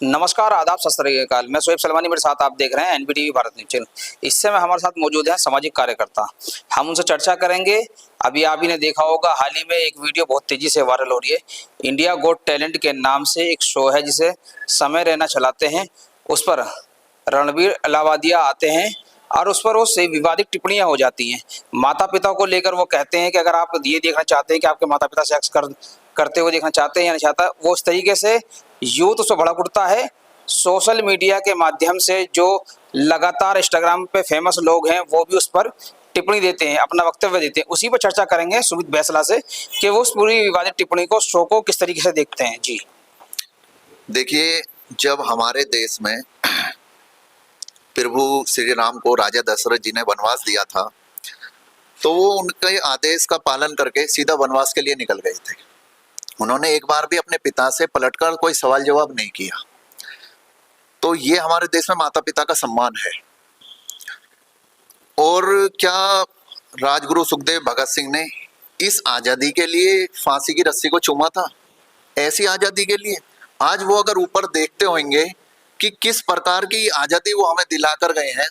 नमस्कार, आदाब, सत श्री अकाल। मैं शोएब सलमानी, मेरे साथ आप देख रहे हैं एनबीटीवी भारत न्यूज चैनल। इस समय हमारे साथ मौजूद हैं सामाजिक कार्यकर्ता। हम उनसे चर्चा करेंगे। अभी आप ही ने देखा होगा, हाल ही में एक वीडियो बहुत तेजी से वायरल हो रही है। इंडिया गोट टैलेंट के नाम से एक शो है जिसे समय रैना चलाते हैं। उस पर रणबीर अलावादिया आते हैं और उस पर वो से विवादित टिप्पणियां हो जाती हैं। माता पिता को लेकर वो कहते हैं कि अगर आप ये देखना चाहते हैं कि आपके माता पिता सेक्स करते हुए देखना चाहते हैं या नहीं चाहता, वो इस तरीके से यूथ उसको भड़क उठता है। सोशल मीडिया के माध्यम से जो लगातार इंस्टाग्राम पे फेमस लोग हैं वो भी उस पर टिप्पणी देते हैं, अपना वक्तव्य देते हैं। उसी पर चर्चा करेंगे सुमित बैसला से कि वो उस पूरी विवादित टिप्पणी को, शो को किस तरीके से देखते हैं। जी देखिए, जब हमारे देश में प्रभु श्री राम को राजा दशरथ जी ने वनवास दिया था, तो वो उनके आदेश का पालन करके सीधा वनवास के लिए निकल गए थे। उन्होंने एक बार भी अपने पिता से पलटकर कोई सवाल जवाब नहीं किया। तो ये हमारे देश में माता पिता का सम्मान है। और क्या राजगुरु सुखदेव भगत सिंह ने इस आजादी के लिए फांसी की रस्सी को चूमा था? ऐसी आजादी के लिए आज वो अगर ऊपर देखते होंगे कि किस प्रकार की आजादी वो हमें दिलाकर गए हैं,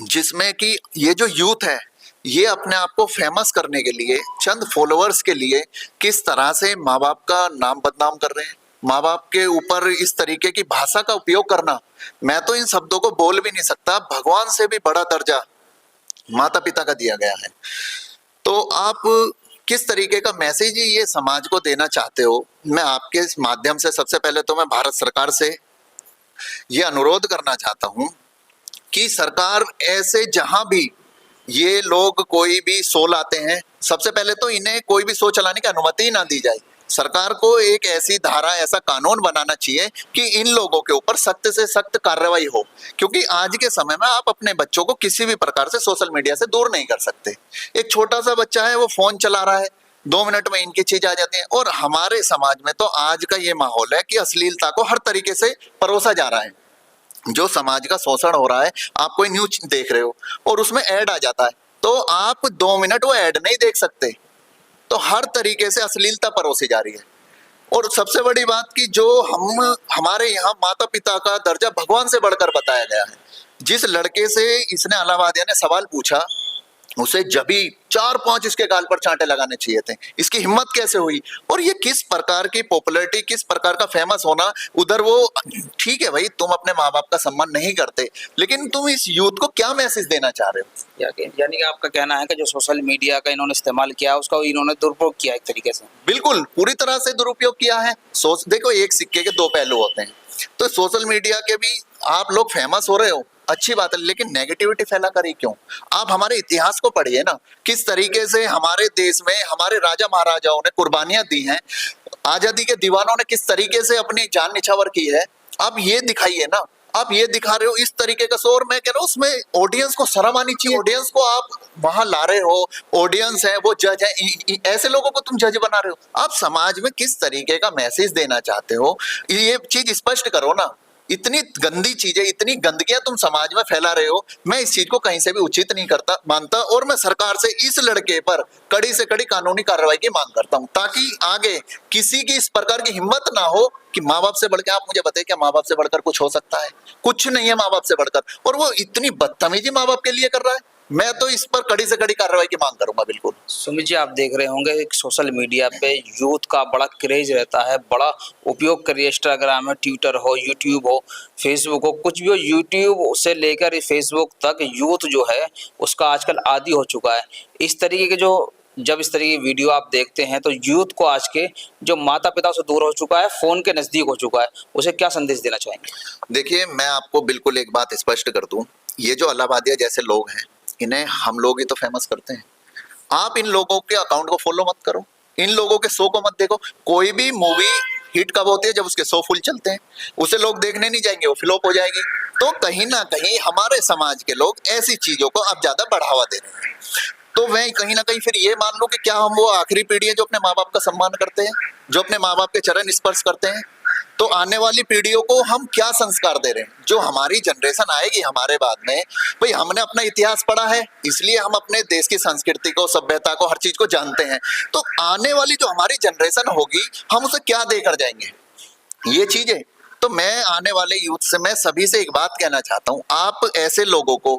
जिसमें कि ये जो यूथ है ये अपने आप को फेमस करने के लिए, चंद फॉलोअर्स के लिए किस तरह से माँ बाप का नाम बदनाम कर रहे हैं, माँ बाप के ऊपर इस तरीके की भाषा का उपयोग करना। मैं तो इन शब्दों को बोल भी नहीं सकता। भगवान से भी बड़ा दर्जा माता पिता का दिया गया है। तो आप किस तरीके का मैसेज ये समाज को देना चाहते हो? मैं आपके इस माध्यम से सबसे पहले तो मैं भारत सरकार से ये अनुरोध करना चाहता हूं कि सरकार ऐसे जहां भी ये लोग कोई भी शो लाते हैं, सबसे पहले तो इन्हें कोई भी शो चलाने की अनुमति ही ना दी जाए। सरकार को एक ऐसी धारा, ऐसा कानून बनाना चाहिए कि इन लोगों के ऊपर सख्त से सख्त कार्रवाई हो, क्योंकि आज के समय में आप अपने बच्चों को किसी भी प्रकार से सोशल मीडिया से दूर नहीं कर सकते। एक छोटा सा बच्चा है, वो फोन चला रहा है, 2 मिनट में इनकी चीज आ जाती है। और हमारे समाज में तो आज का ये माहौल है कि अश्लीलता को हर तरीके से परोसा जा रहा है। जो समाज का शोषण हो रहा है, आप कोई न्यूज देख रहे हो और उसमें ऐड आ जाता है, तो आप 2 मिनट वो ऐड नहीं देख सकते। तो हर तरीके से अश्लीलता परोसी जा रही है। और सबसे बड़ी बात कि जो हमारे यहाँ माता पिता का दर्जा भगवान से बढ़कर बताया गया है। जिस लड़के से इसने अलाहाबादिया ने सवाल पूछा, उसे जभी 4-5 इसके गाल पर चांटे लगाने चाहिए थे। इसकी हिम्मत कैसे हुई? और ये किस प्रकार की पॉपुलैरिटी, किस प्रकार का फेमस होना। उधर वो ठीक है भाई, तुम अपने माँ बाप का सम्मान नहीं करते, लेकिन तुम इस यूथ को क्या मैसेज देना चाह रहे हो? यानी कि आपका कहना है कि जो सोशल मीडिया का इन्होंने इस्तेमाल किया, उसका इन्होंने दुरुपयोग किया एक तरीके से। बिल्कुल पूरी तरह से दुरुपयोग किया है। सोच देखो, एक सिक्के के 2 पहलू होते हैं। तो सोशल मीडिया के भी आप लोग फेमस हो रहे हो, अच्छी बात है, लेकिन नेगेटिविटी फैला कर ही क्यों? आप हमारे इतिहास को पढ़िए ना, किस तरीके से हमारे देश में हमारे राजा महाराजाओं ने कुर्बानियां दी हैं, आजादी के दीवानों ने किस तरीके से अपनी जान निछावर की है। आप ये दिखाइए ना। आप ये दिखा रहे हो इस तरीके का शोर। मैं कह रहा हूँ उसमें ऑडियंस को शर्म आनी चाहिए। ऑडियंस को आप वहां ला रहे हो, ऑडियंस है वो जज है, ऐसे लोगों को तुम जज बना रहे हो। आप समाज में किस तरीके का मैसेज देना चाहते हो, ये चीज स्पष्ट करो ना। इतनी गंदी चीजें, इतनी गंदगियां तुम समाज में फैला रहे हो, मैं इस चीज को कहीं से भी उचित नहीं करता मानता। और मैं सरकार से इस लड़के पर कड़ी से कड़ी कानूनी कार्रवाई की मांग करता हूं, ताकि आगे किसी की इस प्रकार की हिम्मत ना हो कि माँ बाप से बढ़कर, आप मुझे बताइए क्या माँ बाप से बढ़कर कुछ हो सकता है? कुछ नहीं है माँ बाप से बढ़कर। और वो इतनी बदतमीजी माँ बाप के लिए कर रहा है। मैं तो इस पर कड़ी से कड़ी कार्रवाई की मांग करूंगा। बिल्कुल सुमित जी, आप देख रहे होंगे एक सोशल मीडिया पे यूथ का बड़ा क्रेज रहता है, बड़ा उपयोग करिए। इंस्टाग्राम है, ट्विटर हो, यूट्यूब हो, फेसबुक हो, कुछ भी हो, यूट्यूब से लेकर फेसबुक तक यूथ जो है उसका आजकल आदी हो चुका है। इस तरीके के जब इस तरीके की वीडियो आप देखते हैं तो यूथ को आज के जो माता पिता से दूर हो चुका है, फोन के नजदीक हो चुका है, उसे क्या संदेश देना चाहेंगे? देखिए, मैं आपको बिल्कुल एक बात स्पष्ट कर दूं, ये जो अलाहाबादिया जैसे लोग हैं, इन्हें हम लोग ही तो फेमस करते हैं। आप इन लोगों के अकाउंट को फॉलो मत करो, इन लोगों के शो को मत देखो। कोई भी मूवी हिट कब होती है? जब उसके शो फुल चलते हैं। उसे लोग देखने नहीं जाएंगे, वो फ्लॉप हो जाएगी। तो कहीं ना कहीं हमारे समाज के लोग ऐसी चीजों को अब ज्यादा बढ़ावा दे रहे हैं। तो मैं कहीं ना कहीं फिर ये मान लूं कि क्या हम वो आखिरी पीढ़ी है जो अपने माँ बाप का सम्मान करते हैं, जो अपने माँ बाप के चरण स्पर्श करते हैं? तो आने वाली पीढ़ियों को हम क्या संस्कार दे रहे हैं? जो हमारी जनरेशन आएगी हमारे बाद में, भाई हमने अपना इतिहास पढ़ा है, इसलिए हम अपने देश की संस्कृति को, सभ्यता को, हर चीज को जानते हैं। तो आने वाली जो हमारी जनरेशन होगी, हम उसे क्या देकर जाएंगे? ये चीजें तो मैं आने वाले यूथ से, मैं सभी से एक बात कहना चाहता हूं, आप ऐसे लोगों को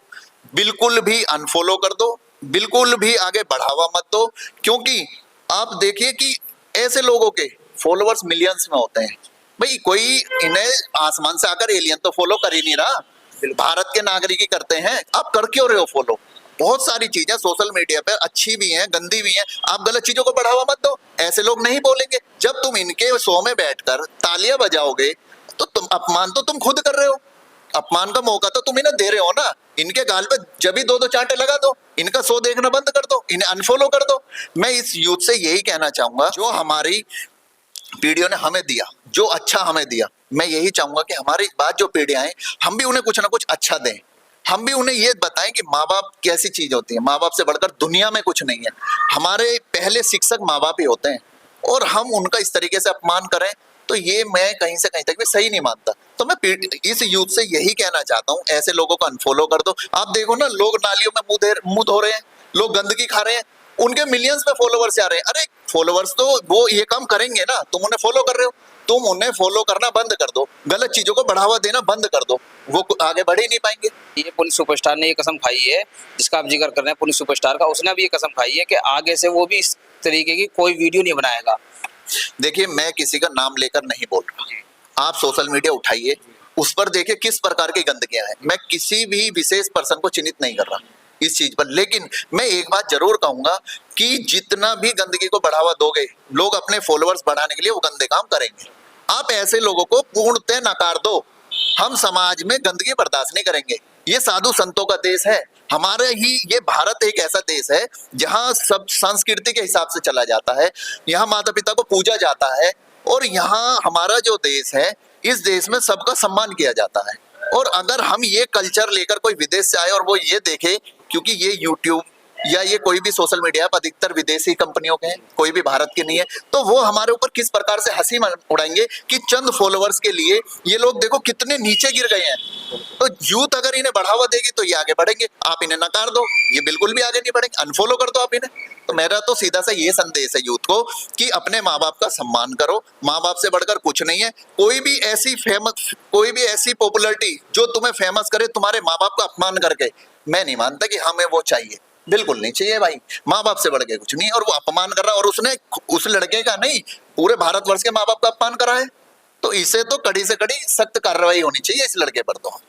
बिल्कुल भी अनफॉलो कर दो, बिल्कुल भी आगे बढ़ावा मत दो, क्योंकि आप देखिए कि ऐसे लोगों के फॉलोअर्स मिलियंस में होते हैं। भाई कोई इन्हें आसमान से आकर एलियन तो फॉलो कर ही नहीं रहा, भारत के नागरिक ही करते हैं। आप कर क्यों रहे हो फॉलो? बहुत सारी चीजें सोशल मीडिया पे अच्छी भी हैं, गंदी भी हैं, आप गलत चीजों को बढ़ावा मत दो। ऐसे लोग नहीं बोलेंगे। जब तुम इनके शो में बैठकर तालियां बजाओगे तो तुम अपमान तो तुम खुद कर रहे हो, अपमान का मौका तो तुम इन्हें दे रहे हो ना। इनके गाल पे जब भी दो दो चांटे लगा दो, इनका शो देखना बंद कर दो, इन्हें अनफॉलो कर दो। मैं इस यूथ से यही कहना चाहूंगा, जो हमारी पीढ़ियों ने हमें दिया, जो अच्छा हमें दिया, मैं यही चाहूंगा कि हमारी बाद जो पीढ़ियां हैं, हम भी उन्हें कुछ ना कुछ अच्छा दें। हम भी उन्हें ये बताएं कि माँ बाप कैसी चीज होती है, माँ बाप से बढ़कर दुनिया में कुछ नहीं है। हमारे पहले शिक्षक माँ बाप ही होते हैं, और हम उनका इस तरीके से अपमान करें तो ये मैं कहीं से कहीं तक भी सही नहीं मानता। तो मैं इस यूथ से यही कहना चाहता हूँ, ऐसे लोगों को अनफॉलो कर दो। आप देखो ना, लोग नालियों में मुंह धो रहे हैं, लोग गंदगी खा रहे हैं, उनके मिलियंस में फॉलोवर्स आ रहे हैं। अरे फॉलोवर्स तो वो ये काम करेंगे ना, तुम उन्हें फॉलो कर रहे हो, तुम उन्हें फॉलो करना बंद कर दो, गलत चीजों को बढ़ावा देना बंद कर दो, वो आगे बढ़ ही नहीं पाएंगे। ये पुलिस सुपरस्टार ने ये कसम खाई है, जिसका आप जिक्र कर रहे हैं पुलिस सुपरस्टार का, उसने भी ये कसम खाई है कि आगे से वो भी इस तरीके की कोई वीडियो नहीं बनाएगा। देखिए, मैं किसी का नाम लेकर नहीं बोल रहा, आप सोशल मीडिया उठाइए, उस पर देखिए किस प्रकार की गंदगियां हैं। मैं किसी भी विशेष पर्सन को चिन्हित नहीं कर रहा इस चीज पर, लेकिन मैं एक बात जरूर कहूंगा कि जितना भी गंदगी को बढ़ावा दोगे, लोग अपने फॉलोअर्स बढ़ाने के लिए वो गंदे काम करेंगे। आप ऐसे लोगों को पूर्णतः नकार दो। हम समाज में गंदगी बर्दाश्त नहीं करेंगे। ये साधु संतों का देश है, हमारे ही ये भारत एक ऐसा देश है जहां सब संस्कृति के हिसाब से चला जाता है, यहाँ माता पिता को पूजा जाता है, और यहाँ हमारा जो देश है, इस देश में सबका सम्मान किया जाता है। और अगर हम ये कल्चर लेकर कोई विदेश से आए और वो ये देखे, क्योंकि ये यूट्यूब या ये कोई भी सोशल मीडिया पर अधिकतर विदेशी कंपनियों के हैं, कोई भी भारत के नहीं है, तो वो हमारे ऊपर किस प्रकार से हंसी उड़ाएंगे कि चंद फॉलोअर्स के लिए ये लोग देखो कितने नीचे गिर गए हैं। तो यूथ अगर इन्हें बढ़ावा देगी तो ये आगे बढ़ेंगे, आप इन्हें नकार दो, ये बिल्कुल भी आगे नहीं बढ़ेंगे, अनफॉलो कर दो आप इन्हें। तो मेरा तो सीधा सा ये संदेश है यूथ को कि अपने माँ बाप का सम्मान करो, माँ बाप से बढ़कर कुछ नहीं है। कोई भी ऐसी पॉपुलैरिटी जो तुम्हें फेमस करे तुम्हारे माँ बाप का अपमान करके, मैं नहीं मानता कि हमें वो चाहिए, बिल्कुल नहीं चाहिए भाई। माँ बाप से बढ़ के कुछ नहीं, और वो अपमान कर रहा, और उसने उस लड़के का नहीं, पूरे भारतवर्ष के माँ बाप का अपमान करा है, तो इसे तो कड़ी से कड़ी सख्त कार्रवाई होनी चाहिए इस लड़के पर। तो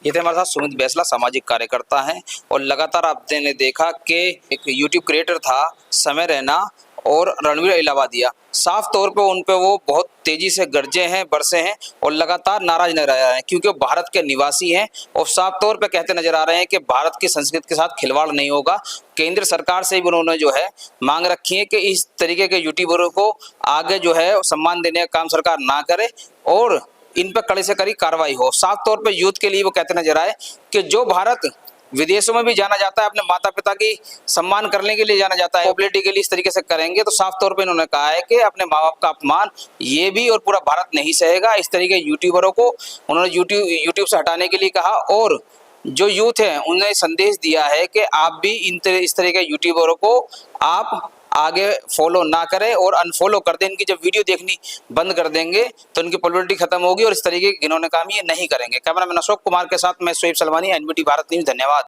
ये थे हमारे साथ सुमित बैसला, सामाजिक कार्यकर्ता हैं, और लगातार आपने देखा कि एक यूट्यूब क्रिएटर था समय रैना और रणवीर इलाहाबादिया, साफ तौर पे उन पे वो बहुत तेजी से गरजे हैं, बरसे हैं, और लगातार नाराज नजर आ रहे हैं, क्योंकि वो भारत के निवासी हैं और साफ तौर पे कहते नजर आ रहे हैं कि भारत की संस्कृति के साथ खिलवाड़ नहीं होगा। केंद्र सरकार से भी उन्होंने जो है मांग रखी है कि इस तरीके के यूट्यूबरों को आगे जो है सम्मान देने का काम सरकार ना करे और इन पर कड़ी से कड़ी कार्रवाई हो। साफ तौर पर यूथ के लिए वो कहते नजर आए कि जो भारत विदेशों में भी जाना जाता है, अपने माता पिता की सम्मान करने के लिए जाना जाता है, पॉपुलैरिटी के लिए इस तरीके से करेंगे तो साफ तौर पे इन्होंने कहा है कि अपने माँ बाप का अपमान ये भी और पूरा भारत नहीं सहेगा। इस तरीके यूट्यूबरों को उन्होंने यूट्यूब से हटाने के लिए कहा, और जो यूथ है उन्हें संदेश दिया है कि आप भी इस तरह के यूट्यूबरों को आप आगे फॉलो ना करें और अनफॉलो कर दें। इनकी जब वीडियो देखनी बंद कर देंगे तो इनकी पॉपुलैरिटी खत्म होगी और इस तरीके के घिनौने काम ये नहीं करेंगे। कैमरामैन अशोक कुमार के साथ मैं शोएब सलमानी, एनबीटी भारत न्यूज़। धन्यवाद।